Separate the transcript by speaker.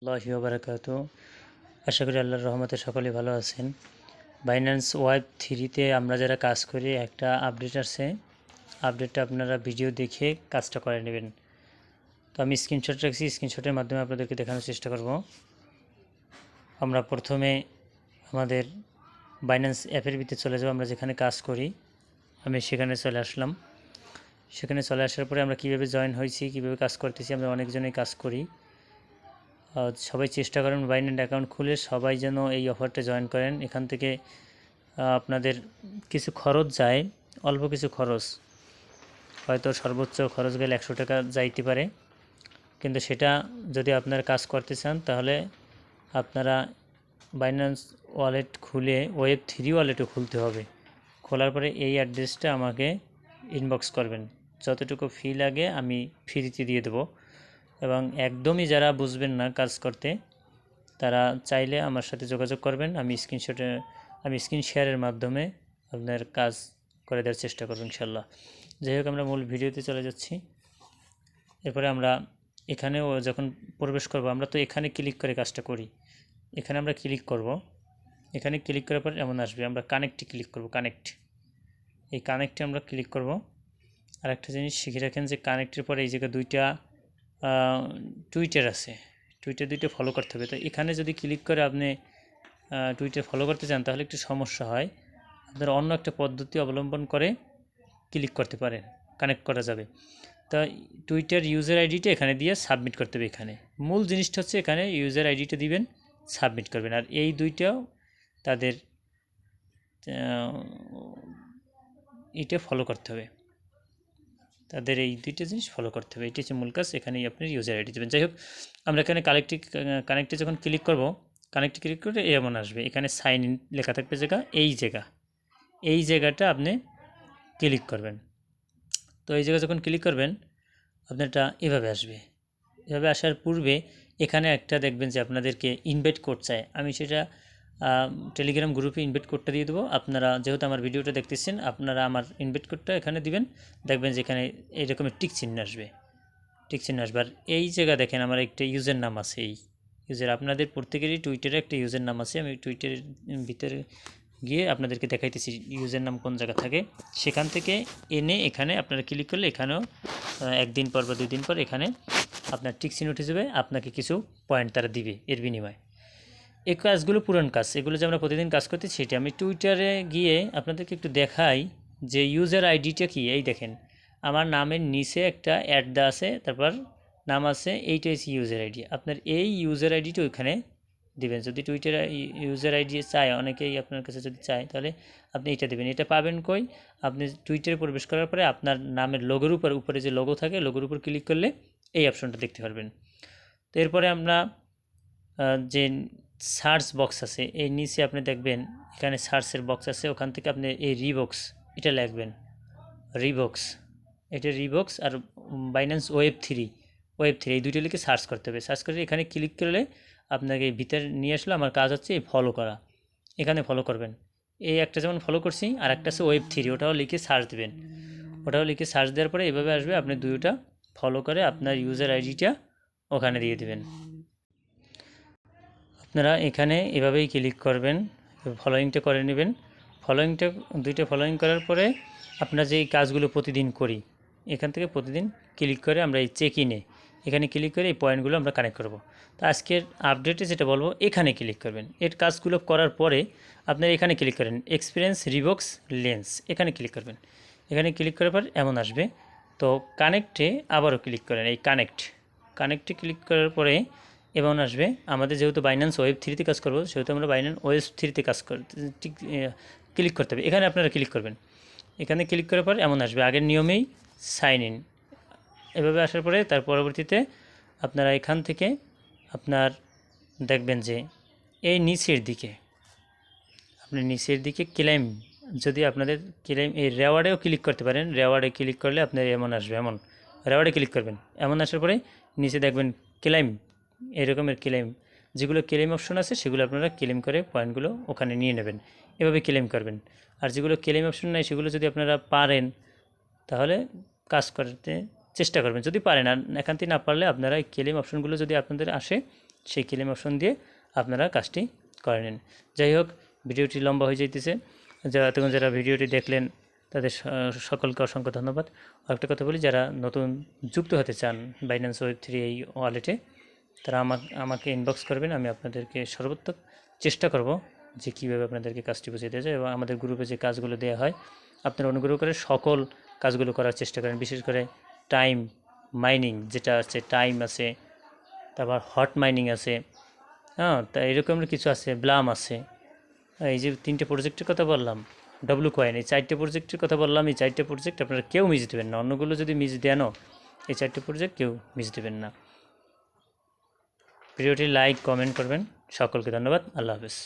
Speaker 1: আল্লাহি ওয়া বারাকাতু। আশা করি আল্লাহর রহমতে সকলেই ভালো আছেন। বাইন্যান্স ওয়েব 3 আমরা যারা কাজ করি একটা আপডেট আছে, আপডেটটা আপনারা ভিডিও দেখে কাজটা করে নেবেন। তো আমি স্ক্রিনশট রাখছি, স্ক্রিনশটের মাধ্যমে আপনাদেরকে দেখানোর চেষ্টা করব। আমরা প্রথমে আমাদের বাইন্যান্স অ্যাপের ভিতরে চলে যাব, আমরা যেখানে কাজ করি। আমি সেখানে চলে আসলাম। সেখানে চলে আসার পরে আমরা কীভাবে জয়েন হয়েছি, কীভাবে কাজ করতেছি, আমরা অনেকজনেই কাজ করি। সবাই চেষ্টা করেন বাইন্যান্স অ্যাকাউন্ট খুলে সবাই যেন এই অফারটা জয়েন করেন। এখান থেকে আপনাদের কিছু খরচ যায়, অল্প কিছু খরচ, হয়তো সর্বোচ্চ খরচ গেলে 100 টাকা যাইতে পারে, কিন্তু সেটা যদি আপনারা কাজ করতে চান তাহলে আপনারা বাইন্যান্স ওয়ালেট খুলে ওয়েব 3 ওয়ালেটও খুলতে হবে। খোলার পরে এই অ্যাড্রেসটা আমাকে ইনবক্স করবেন, যতটুকু ফি লাগে আমি ফ্রিতে দিয়ে দেবো। এবং একদমই যারা বুঝবেন না কাজ করতে, তারা চাইলে আমার সাথে যোগাযোগ করবেন। আমি স্ক্রিন শেয়ারের মাধ্যমে আপনার কাজ করে দেওয়ার চেষ্টা করব ইনশাল্লাহ। যাই হোক, আমরা মূল ভিডিওতে চলে যাচ্ছি। এরপরে আমরা এখানেও যখন প্রবেশ করব, আমরা তো এখানে ক্লিক করে কাজটা করি। এখানে আমরা ক্লিক করব, এখানে ক্লিক করার পর এমন আসবে, আমরা কানেক্টে ক্লিক করব। এই কানেক্টে আমরা ক্লিক করব। আর একটা জিনিস শিখে রাখেন যে কানেক্টের পরে এই জায়গায় দুইটা টুইটার আছে, টুইটার দুইটা ফলো করতে হবে। তো এখানে যদি ক্লিক করে আপনি টুইটার ফলো করতে চান তাহলে একটু সমস্যা হয়। আপনারা অন্য একটা পদ্ধতি অবলম্বন করে ক্লিক করতে পারেন, কানেক্ট করা যাবে। তা টুইটার ইউজার আইডিটা এখানে দিয়ে সাবমিট করতে হবে। এখানে মূল জিনিসটা হচ্ছে এখানে ইউজার আইডিটা দিবেন, সাবমিট করবেন। আর এই দুইটাও তাদের এটা ফলো করতে হবে, তাদের এই দুইটা জিনিস ফলো করতে হবে। এটি হচ্ছে মূল কাজ। এখানেই আপনি ইউজার আইডি দেবেন। যাই হোক, আমরা এখানে কানেক্টে যখন ক্লিক করব, কানেক্টে ক্লিক করে এমন আসবে, এখানে সাইন ইন লেখা থাকবে এই জায়গাটা আপনি ক্লিক করবেন। তো এই জায়গা যখন ক্লিক করবেন আপনারটা এভাবে আসবে। এভাবে আসার পূর্বে এখানে একটা দেখবেন যে আপনাদেরকে ইনভাইট কোড চায়। আমি সেটা টেলিগ্রাম গ্রুপে ইনভাইট কোডটা দিয়ে দেবো। আপনারা যেহেতু আমার ভিডিওটা দেখতেছেন, আপনারা আমার ইনভাইট কোডটা এখানে দিবেন। দেখবেন যে এখানে এইরকমের টিক চিহ্ন আসবে। আর এই জায়গা দেখেন আমার একটা ইউজার নাম আছে। এই ইউজার আপনাদের প্রত্যেকেরই টুইটারে একটা ইউজার নাম আছে। আমি টুইটারের ভিতরে গিয়ে আপনাদেরকে দেখাইতেছি ইউজার নাম কোন জায়গা থাকে। সেখান থেকে এনে এখানে আপনারা ক্লিক করলে এখানেও একদিন পর বা 2 দিন পর এখানে আপনার টিক চিহ্ন উঠে যাবে, আপনাকে কিছু পয়েন্ট তারা দিবে এর বিনিময়ে। এই কাজগুলো পুরান কাজ, এগুলো যে আমরা প্রতিদিন কাজ করতে, সেটা আমি টুইটারে গিয়ে আপনাদেরকে একটু দেখাই যে ইউজার আইডিটা কি। এই দেখেন আমার নামের নিচে একটা অ্যাড দেওয়া আছে, তারপর নাম আছে, এইটাই ইউজার আইডি। আপনার এই ইউজার আইডিটা ওইখানে দিবেন। যদি টুইটার ইউজার আইডি চায়, অনেকেই আপনার কাছে যদি চায়, তাহলে আপনি এটা দেবেন। এটা পাবেন কই? আপনি টুইটারে প্রবেশ করার পরে আপনার নামের লোগোর উপরে যে লোগো থাকে, লোগোর উপর ক্লিক করলে এই অপশনটা দেখতে পারবেন। তো এরপরে আমরা যে সার্চ বক্স আছে, এই নিচে আপনি দেখবেন এখানে সার্চের বক্স আছে, ওখান থেকে আপনি এই রিবক্স এটা লিখবেন। রিবক্স আর বাইন্যান্স ওয়েব 3 এই দুইটা লিখে সার্চ করতে হবে। সার্চ করে এখানে ক্লিক করলে আপনাকে এই ভিতরে নিয়ে আসলে আমার কাজ হচ্ছে এই ফলো করা। এখানে ফলো করবেন। এই একটা যেমন ফলো করছি, আর একটা আছে ওয়েব 3, ওটাও লিখে সার্চ দেবেন। ওটাও লিখে সার্চ দেওয়ার পরে এভাবে আসবে, আপনি দুইটা ফলো করে আপনার ইউজার আইডিটা ওখানে দিয়ে দেবেন। আপনারা এখানে এভাবেই ক্লিক করবেন, ফলোয়িংটা করে নেবেন। দুইটা ফলোয়িং করার পরে আপনারা যে কাজগুলো প্রতিদিন করি, এখান থেকে প্রতিদিন ক্লিক করে আমরা এই চেক ইনে এখানে ক্লিক করে এই পয়েন্টগুলো আমরা কানেক্ট করব। তো আজকের আপডেটে যেটা বলবো, এখানে ক্লিক করবেন। এর কাজগুলো করার পরে আপনারা এখানে ক্লিক করেন, এক্সপিরিয়েন্স রিবক্স লেন্স, এখানে ক্লিক করবেন। এখানে ক্লিক করার পর এমন আসবে। তো কানেক্টে আবারও ক্লিক করেন, এই কানেক্টে ক্লিক করার পরে এমন আসবে। আমাদের যেহেতু বাইন্যান্স ওয়েব 3 কাজ করবো, সেহেতু আমরা বাইন্যান্স ওয়েব 3 কাজ করতে ক্লিক করতে হবে। এখানে আপনারা ক্লিক করবেন। এখানে ক্লিক করার পর এমন আসবে, আগের নিয়মেই সাইন ইন। এভাবে আসার পরে তার পরবর্তীতে আপনারা এখান থেকে আপনার দেখবেন যে এই নিচের দিকে ক্লেম, যদি আপনাদের ক্লেম এই রেওয়ার্ডেও ক্লিক করতে পারেন। রেওয়ার্ডে ক্লিক করলে আপনার এমন আসবে, রেওয়ার্ডে ক্লিক করবেন। এমন আসার পরে নিচে দেখবেন ক্লেম, এরকমের ক্লেম, যেগুলো ক্লেম অপশন আছে সেগুলো আপনারা ক্লেম করে পয়েন্টগুলো ওখানে নিয়ে নেবেন। এভাবে ক্লেম করবেন। আর যেগুলো ক্লেম অপশন নাই, সেগুলো যদি আপনারা পারেন তাহলে কাজ করতে চেষ্টা করবেন। যদি পারেন, আর এখান থেকে না পারলে আপনারা এই ক্লেম অপশনগুলো যদি আপনাদের আসে সেই ক্লেম অপশন দিয়ে আপনারা কাজটি করে নিন। যাই হোক, ভিডিওটি লম্বা হয়ে যাইতেছে, এতক্ষণ যারা ভিডিওটি দেখলেন তাদের সকলকে অসংখ্য ধন্যবাদ। আরেকটা কথা বলি, যারা নতুন যুক্ত হতে চান বাইন্যান্স Web3 এই ওয়ালেটে, তারা আমাকে ইনবক্স করবেন। আমি আপনাদেরকে সর্বোত্তম চেষ্টা করব যে কীভাবে আপনাদেরকে কাজটি বুঝিয়ে দেওয়া যায়, এবং আমাদের গ্রুপে যে কাজগুলো দেওয়া হয় আপনারা অনুগ্রহ করে সকল কাজগুলো করার চেষ্টা করেন। বিশেষ করে টাইম মাইনিং যেটা আছে, টাইম আছে, তারপর হট মাইনিং আছে, হ্যাঁ, তা এরকম কিছু আছে, ব্লাম আছে। এই যে 3টে প্রজেক্টের কথা বললাম, ডব্লু কয়েন, এই 4টে প্রজেক্টের কথা বললাম, এই 4টে প্রজেক্ট আপনারা কেউ মিস দেবেন না। অন্যগুলো যদি মিস দেনও, এই 4টে প্রজেক্ট কেউ মিস দেবেন না। ভিডিওটি লাইক কমেন্ট করবেন। সকলকে ধন্যবাদ। আল্লাহ হাফেজ।